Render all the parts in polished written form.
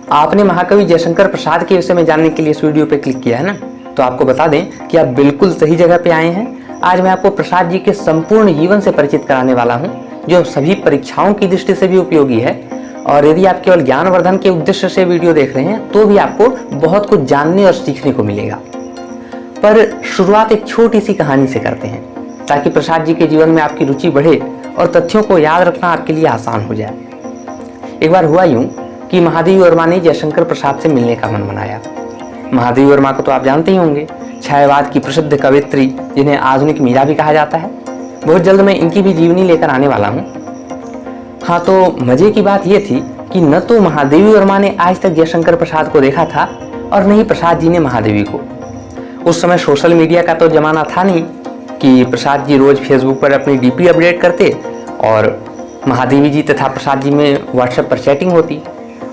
आपने महाकवि जयशंकर प्रसाद के विषय में जानने के लिए इस वीडियो पे क्लिक किया है ना, तो आपको बता दें कि आप बिल्कुल सही जगह पे आए हैं। आज मैं आपको प्रसाद जी के संपूर्ण जीवन से परिचित कराने वाला हूं, जो सभी परीक्षाओं की दृष्टि से भी उपयोगी है। और यदि आप केवल ज्ञानवर्धन के उद्देश्य से वीडियो देख रहे हैं तो भी आपको बहुत कुछ जानने और सीखने को मिलेगा। पर शुरुआत एक छोटी सी कहानी से करते हैं, ताकि प्रसाद जी के जीवन में आपकी रुचि बढ़े और तथ्यों को याद रखना आपके लिए आसान हो जाए। एक बार हुआ यूं कि महादेवी वर्मा ने जयशंकर प्रसाद से मिलने का मन बनाया। महादेवी वर्मा को तो आप जानते ही होंगे, छायावाद की प्रसिद्ध कवयित्री, जिन्हें आधुनिक मीरा भी कहा जाता है। बहुत जल्द मैं इनकी भी जीवनी लेकर आने वाला हूँ। हाँ, तो मजे की बात यह थी कि न तो महादेवी वर्मा ने आज तक जयशंकर प्रसाद को देखा था और न ही प्रसाद जी ने महादेवी को। उस समय सोशल मीडिया का तो जमाना था नहीं कि प्रसाद जी रोज फेसबुक पर अपनी डीपी अपडेट करते और महादेवी जी तथा प्रसाद जी में व्हाट्सएप पर चैटिंग होती।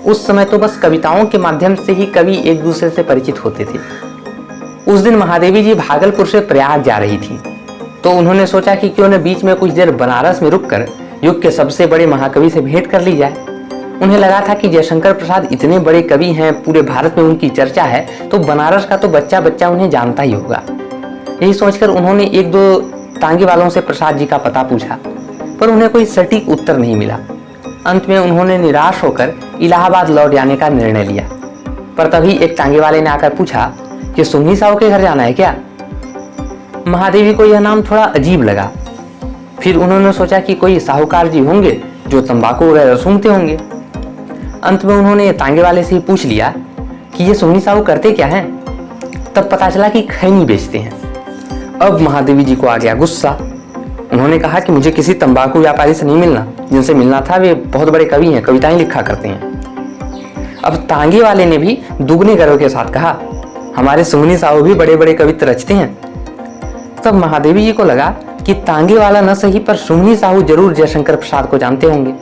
उस समय तो बस कविताओं के माध्यम से ही कवि एक दूसरे से परिचित होते थे। उस दिन महादेवी जी भागलपुर से प्रयाग जा रही थी, तो उन्होंने सोचा कि क्यों न बीच में कुछ देर बनारस में रुककर युग के सबसे बड़े महाकवि से भेंट कर ली जाए। उन्हें लगा था कि जयशंकर प्रसाद इतने बड़े कवि हैं, पूरे भारत में उनकी चर्चा है, तो बनारस का तो बच्चा बच्चा उन्हें जानता ही होगा। यही सोचकर उन्होंने एक दो तांगे वालों से प्रसाद जी का पता पूछा, पर उन्हें कोई सटीक उत्तर नहीं मिला। अंत में उन्होंने निराश होकर इलाहाबाद लौट जाने का निर्णय लिया। पर तभी एक तांगे वाले ने आकर पूछा कि सुन्नी साहू के घर जाना है क्या। महादेवी को यह नाम थोड़ा अजीब लगा। फिर उन्होंने सोचा कि कोई साहूकार जी होंगे जो तंबाकू वगैरह सूंघते होंगे। अंत में उन्होंने तांगे वाले से ही पूछ लिया कि ये सुन्नी साहू करते क्या हैं। तब पता चला कि खैनी बेचते हैं। अब महादेवी जी को आ गया गुस्सा। उन्होंने कहा कि मुझे किसी तंबाकू व्यापारी से नहीं मिलना, जिनसे मिलना था वे बहुत बड़े कवि हैं, कविताएं लिखा करते हैं। अब तांगे वाले ने भी दुगने गर्व के साथ कहा, हमारे सुन्नी साहू भी बड़े बड़े कविता रचते हैं। तब महादेवी जी को लगा कि तांगे वाला न सही पर सुन्नी साहू जरूर जयशंकर प्रसाद को जानते होंगे।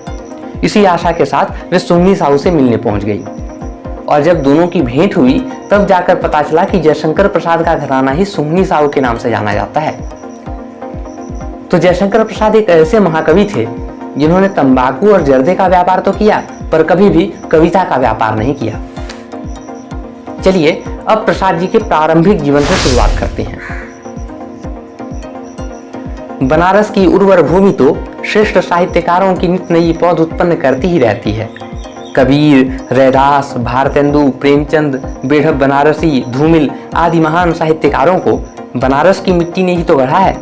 इसी आशा के साथ वे सुन्नी साहू से मिलने पहुंच गई। और जब दोनों की भेंट हुई तब जाकर पता चला कि जयशंकर प्रसाद का घराना ही सुन्नी साहू के नाम से जाना जाता है। तो जयशंकर प्रसाद एक ऐसे महाकवि थे जिन्होंने तंबाकू और जर्दे का व्यापार तो किया, पर कभी भी कविता का व्यापार नहीं किया। चलिए अब प्रसाद जी के प्रारंभिक जीवन से शुरुआत करते हैं। बनारस की उर्वर भूमि तो श्रेष्ठ साहित्यकारों की नित नई पौध उत्पन्न करती ही रहती है। कबीर, रैदास, भारतेंदु, प्रेमचंद, बेढ़ब बनारसी, धूमिल आदि महान साहित्यकारों को बनारस की मिट्टी ने ही तो गढ़ा है।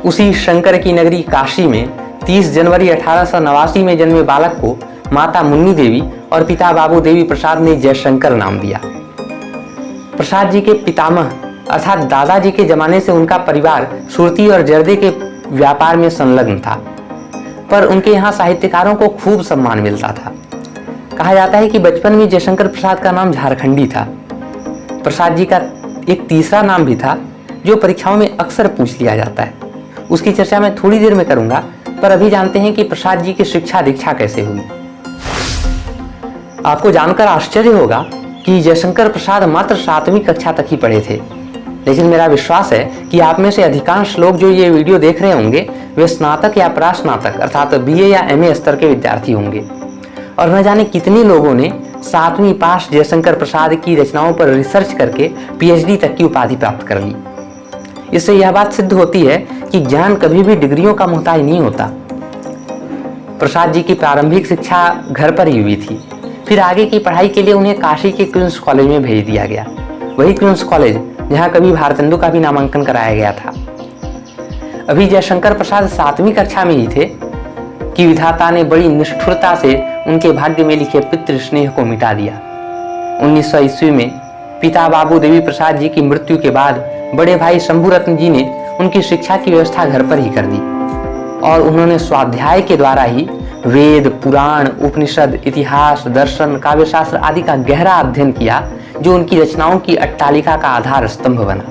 उसी शंकर की नगरी काशी में 30 जनवरी 1889 में जन्मे बालक को माता मुन्नी देवी और पिता बाबू देवी प्रसाद ने जयशंकर नाम दिया। प्रसाद जी के पितामह अर्थात दादाजी के जमाने से उनका परिवार सुरती और जर्दे के व्यापार में संलग्न था, पर उनके यहाँ साहित्यकारों को खूब सम्मान मिलता था। कहा जाता है कि बचपन में जयशंकर प्रसाद का नाम झारखंडी था। प्रसाद जी का एक तीसरा नाम भी था जो परीक्षाओं में अक्सर पूछ लिया जाता है। उसकी चर्चा मैं थोड़ी देर में करूंगा, पर अभी जानते हैं कि प्रसाद जी की शिक्षा दीक्षा कैसे हुई। आपको जानकर आश्चर्य होगा कि जयशंकर प्रसाद मात्र 7वीं कक्षा तक ही पढ़े थे, लेकिन मेरा विश्वास है कि आप में से अधिकांश लोग जो ये वीडियो देख रहे होंगे वे स्नातक या परास्नातक अर्थात बीए या एमए स्तर के विद्यार्थी होंगे। और न जाने कितने लोगों ने 7वीं पास जयशंकर प्रसाद की रचनाओं पर रिसर्च करके पीएचडी तक की उपाधि प्राप्त कर ली। इससे यह बात सिद्ध होती है कि ज्ञान कभी भी डिग्रियों का मोहताज नहीं होता। प्रसाद जी की प्रारंभिक शिक्षा घर पर ही हुई थी। फिर आगे की पढ़ाई के लिए उन्हें काशी के क्वींस कॉलेज में भेज दिया गया, वही क्वींस कॉलेज जहां कवि भारतेंदु का भी नामांकन कराया गया था। अभी जयशंकर प्रसाद 7वीं कक्षा में ही थे कि विधाता ने बड़ी निष्ठुरता से उनके भाग्य में लिखे पितृ स्नेह को मिटा दिया। 1900 ईस्वी में पिता बाबू देवी प्रसाद जी की मृत्यु के बाद बड़े भाई शंभू रत्न जी ने उनकी शिक्षा की व्यवस्था घर पर ही कर दी और उन्होंने स्वाध्याय के द्वारा ही वेद, पुराण, उपनिषद, इतिहास, दर्शन, काव्यशास्त्र आदि का गहरा अध्ययन किया, जो उनकी रचनाओं की अट्टालिका का आधार स्तंभ बना।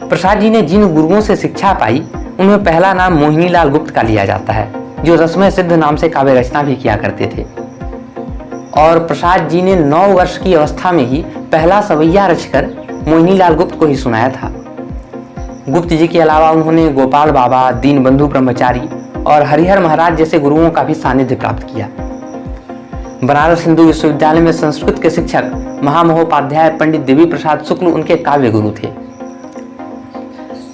प्रसाद जी ने जिन गुरुओं से शिक्षा पाई उनमें पहला नाम मोहिनीलाल गुप्त का लिया जाता है, जो रसमय सिद्ध नाम से काव्य रचना भी किया करते थे। और प्रसाद जी ने 9 वर्ष की अवस्था में ही पहला सवैया रचकर मोहिनीलाल गुप्त को ही सुनाया था। गुप्त जी के अलावा उन्होंने गोपाल बाबा, दीनबंधु ब्रह्मचारी और हरिहर महाराज जैसे गुरुओं का भी सानिध्य प्राप्त किया। बनारस हिंदू विश्वविद्यालय में संस्कृत के शिक्षक महामहोपाध्याय पंडित देवी प्रसाद शुक्ल उनके काव्य गुरु थे।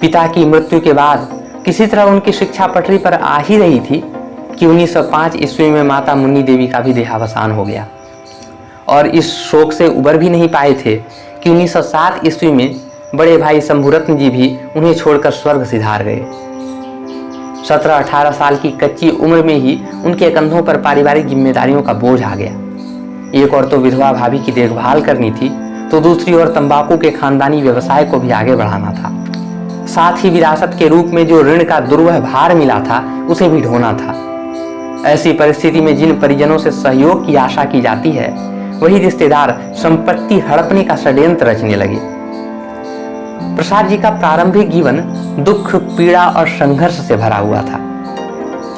पिता की मृत्यु के बाद किसी तरह उनकी शिक्षा पटरी पर आ ही रही थी कि 1905 ईस्वी में माता मुन्नी देवी का भी देहावसान हो गया और इस शोक से उबर भी नहीं पाए थे कि 1907 ईस्वी में बड़े भाई शंभुरत्न जी भी उन्हें छोड़कर स्वर्ग सिधार गए। 17-18 साल की कच्ची उम्र में ही उनके कंधों पर पारिवारिक जिम्मेदारियों का बोझ आ गया। एक और तो विधवा भाभी की देखभाल करनी थी, तो दूसरी ओर तंबाकू के खानदानी व्यवसाय को भी आगे बढ़ाना था। साथ ही विरासत के रूप में जो ऋण का दुर्वह भार मिला था उसे भी ढोना था। ऐसी परिस्थिति में जिन परिजनों से सहयोग की आशा की जाती है, वही रिश्तेदार संपत्ति हड़पने का षड्यंत्र रचने लगे। प्रसाद जी का प्रारंभिक जीवन दुख, पीड़ा और संघर्ष से भरा हुआ था।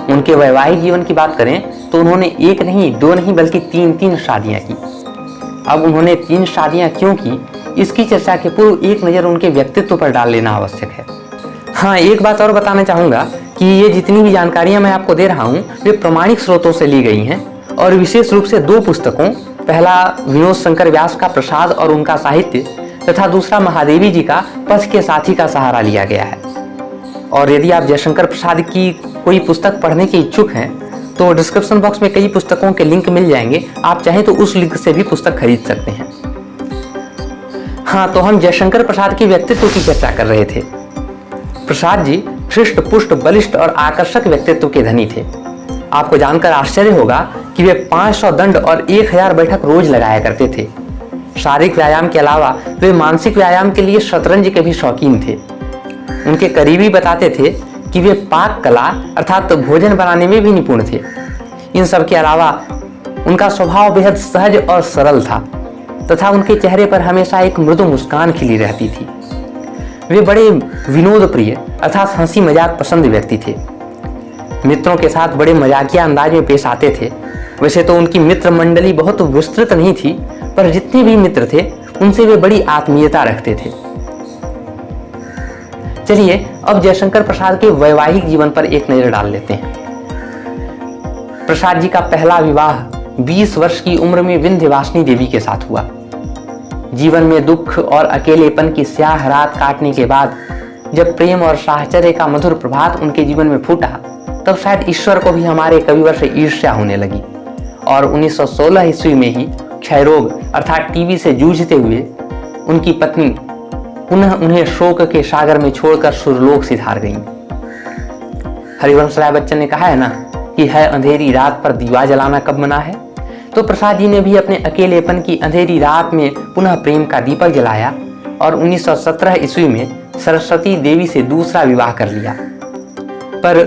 उनके वैवाहिक जीवन की बात करें तो उन्होंने एक नहीं, दो नहीं, बल्कि तीन शादियां की। अब उन्होंने 3 शादियां क्यों की, इसकी चर्चा के पूर्व एक नज़र उनके व्यक्तित्व पर डाल लेना आवश्यक है। हाँ, एक बात और बताना चाहूँगा कि ये जितनी भी जानकारियाँ मैं आपको दे रहा हूँ वे प्रमाणिक स्रोतों से ली गई हैं और विशेष रूप से 2 पुस्तकों, पहला विनोद शंकर व्यास का प्रसाद और उनका साहित्य तथा दूसरा महादेवी जी का पथ के साथी का सहारा लिया गया है। और यदि आप जयशंकर प्रसाद की कोई पुस्तक पढ़ने के इच्छुक हैं तो डिस्क्रिप्शन बॉक्स में कई पुस्तकों के लिंक मिल जाएंगे, आप चाहें तो उस लिंक से भी पुस्तक खरीद सकते हैं। हाँ, तो हम जयशंकर प्रसाद के व्यक्तित्व की चर्चा कर रहे थे। प्रसाद जी हृष्ट पुष्ट, बलिष्ठ और आकर्षक व्यक्तित्व के धनी थे। आपको जानकर आश्चर्य होगा कि वे 500 दंड और 1000 बैठक रोज लगाया करते थे। शारीरिक व्यायाम के अलावा वे मानसिक व्यायाम के लिए शतरंज के भी शौकीन थे। उनके करीबी बताते थे कि वे पाक कला अर्थात भोजन बनाने में भी निपुण थे। इन सब के अलावा उनका स्वभाव बेहद सहज और सरल था तथा उनके चेहरे पर हमेशा एक मृदु मुस्कान खिली रहती थी। वे बड़े विनोद प्रिय अर्थात हंसी मजाक पसंद व्यक्ति थे। मित्रों के साथ बड़े मजाकिया अंदाज में पेश आते थे। वैसे तो उनकी मित्र मंडली बहुत विस्तृत नहीं थी, पर जितने भी मित्र थे उनसे वे बड़ी आत्मीयता रखते थे। चलिए अब जयशंकर प्रसाद के वैवाहिक जीवन पर एक नजर डाल लेते हैं। प्रसाद जी का पहला विवाह 20 वर्ष की उम्र में विंध्यवासिनी देवी के साथ हुआ। जीवन में दुख और अकेलेपन की स्याह रात काटने के बाद जब प्रेम और साहचर्य का मधुर प्रभात उनके जीवन में फूटा, तब शायद ईश्वर को भी हमारे कविवर से ईर्ष्या होने लगी और 1916 ईस्वी में ही क्षय रोग अर्थात टीबी से जूझते हुए उनकी पत्नी पुनः उन्हें शोक के सागर में छोड़कर सुरलोक सिधार गईं। हरिवंश राय बच्चन ने कहा है ना कि है अंधेरी रात पर दीवा जलाना कब मना है, तो प्रसाद जी ने भी अपने अकेलेपन की अंधेरी रात में पुनः प्रेम का दीपक जलाया और 1917 ईस्वी में सरस्वती देवी से दूसरा विवाह कर लिया। पर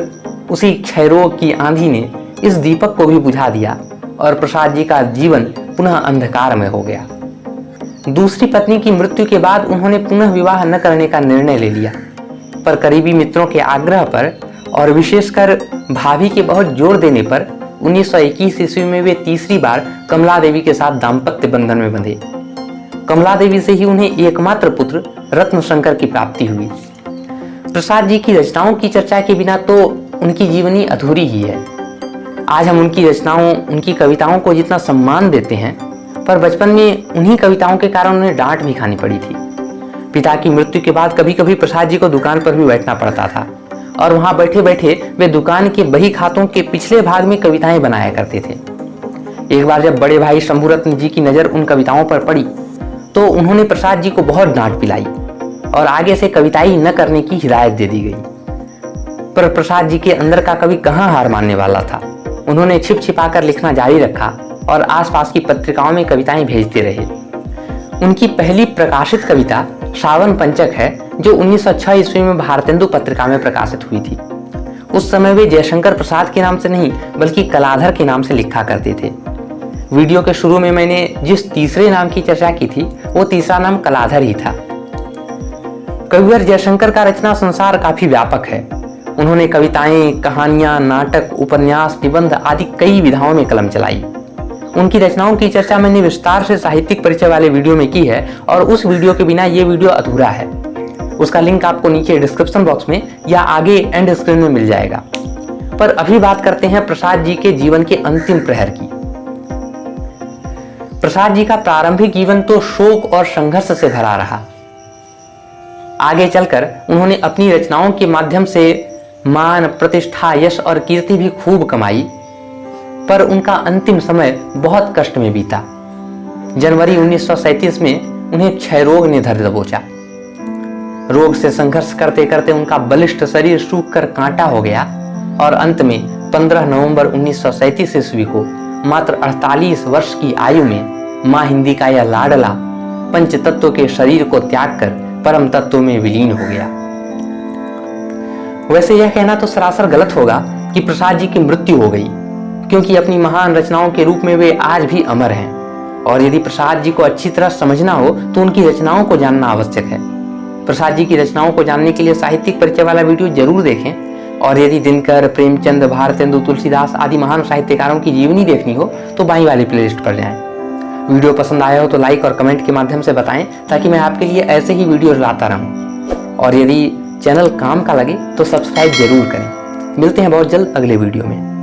उसी क्षयरोग की आंधी ने इस दीपक को भी बुझा दिया और प्रसाद जी का जीवन पुनः अंधकार में हो गया। दूसरी पत्नी की मृत्यु के बाद उन्होंने पुनः विवाह न करने का निर्णय ले लिया, पर करीबी मित्रों के आग्रह पर और विशेषकर भाभी के बहुत जोर देने पर 1921 ईस्वी में वे तीसरी बार कमला देवी के साथ दाम्पत्य बंधन में बंधे। कमला देवी से ही उन्हें एकमात्र पुत्र रत्न शंकर की प्राप्ति हुई। प्रसाद जी की रचनाओं की चर्चा के बिना तो उनकी जीवनी अधूरी ही है। आज हम उनकी रचनाओं, उनकी कविताओं को जितना सम्मान देते हैं, पर बचपन में उन्हीं कविताओं के कारण उन्हें डांट भी खानी पड़ी थी। पिता की मृत्यु के बाद कभी कभी प्रसाद जी को दुकान पर भी बैठना पड़ता था और वहां बैठे बैठे वे दुकान के बही खातों के पिछले भाग में कविताएं बनाया करते थे। एक बार जब बड़े भाई शंभुरत्न जी की नजर उन कविताओं पर पड़ी तो उन्होंने प्रसाद जी को बहुत डांट पिलाई और आगे से कविताएं न करने की हिदायत दे दी गई। पर प्रसाद जी के अंदर का कवि कहाँ हार मानने वाला था। उन्होंने छिप छिपा कर लिखना जारी रखा और आसपास की पत्रिकाओं में कविताएं भेजते रहे। उनकी पहली प्रकाशित कविता सावन पंचक है, जो 1906 ईस्वी में भारतेंदु पत्रिका में प्रकाशित हुई थी। उस समय वे जयशंकर प्रसाद के नाम से नहीं बल्कि कलाधर के नाम से लिखा करते थे। वीडियो के शुरू में मैंने जिस तीसरे नाम की चर्चा की थी वो तीसरा नाम कलाधर ही था। कविवर जयशंकर का रचना संसार काफी व्यापक है। उन्होंने कविताएं, कहानियां, नाटक, उपन्यास, निबंध आदि कई विधाओं में कलम चलाई। उनकी रचनाओं की चर्चा मैंने विस्तार से साहित्यिक परिचय वाले वीडियो में की है और उस वीडियो के बिना ये वीडियो अधूरा है। उसका लिंक आपको नीचे डिस्क्रिप्शन बॉक्स में या आगे एंड स्क्रीन में मिल जाएगा। पर अभी बात करते हैं प्रसाद जी के जीवन के अंतिम प्रहर की। प्रसाद जी का प्रारंभिक जीवन तो शोक और संघर्ष से भरा रहा। आगे चलकर उन्होंने अपनी रचनाओं के माध्यम से मान, प्रतिष्ठा, यश और कीर्ति भी खूब कमाई, पर उनका अंतिम समय बहुत कष्ट में बीता। जनवरी 1937 में उन्हें क्षय रोग ने धर दबोचा। रोग से संघर्ष करते करते उनका बलिष्ठ शरीर सूख कर कांटा हो गया और अंत में 15 नवंबर 1937 ईस्वी को मात्र 48 वर्ष की आयु में मां हिंदी का यह लाडला पंच तत्व के शरीर को त्याग कर परम तत्व में विलीन हो गया। वैसे यह कहना तो सरासर गलत होगा कि प्रसाद जी की मृत्यु हो गई, क्योंकि अपनी महान रचनाओं के रूप में वे आज भी अमर हैं। और यदि प्रसाद जी को अच्छी तरह समझना हो तो उनकी रचनाओं को जानना आवश्यक है। प्रसाद जी की रचनाओं को जानने के लिए साहित्यिक परिचय वाला वीडियो जरूर देखें। और यदि दिनकर, प्रेमचंद, भारतेंदु, तुलसीदास आदि महान साहित्यकारों की जीवनी देखनी हो तो बाईं वाली प्लेलिस्ट पर जाएं। वीडियो पसंद आया हो तो लाइक और कमेंट के माध्यम से बताएं, ताकि मैं आपके लिए ऐसे ही वीडियो लाता रहूं। और यदि चैनल काम का लगे तो सब्सक्राइब जरूर करें। मिलते हैं बहुत जल्द अगले वीडियो में।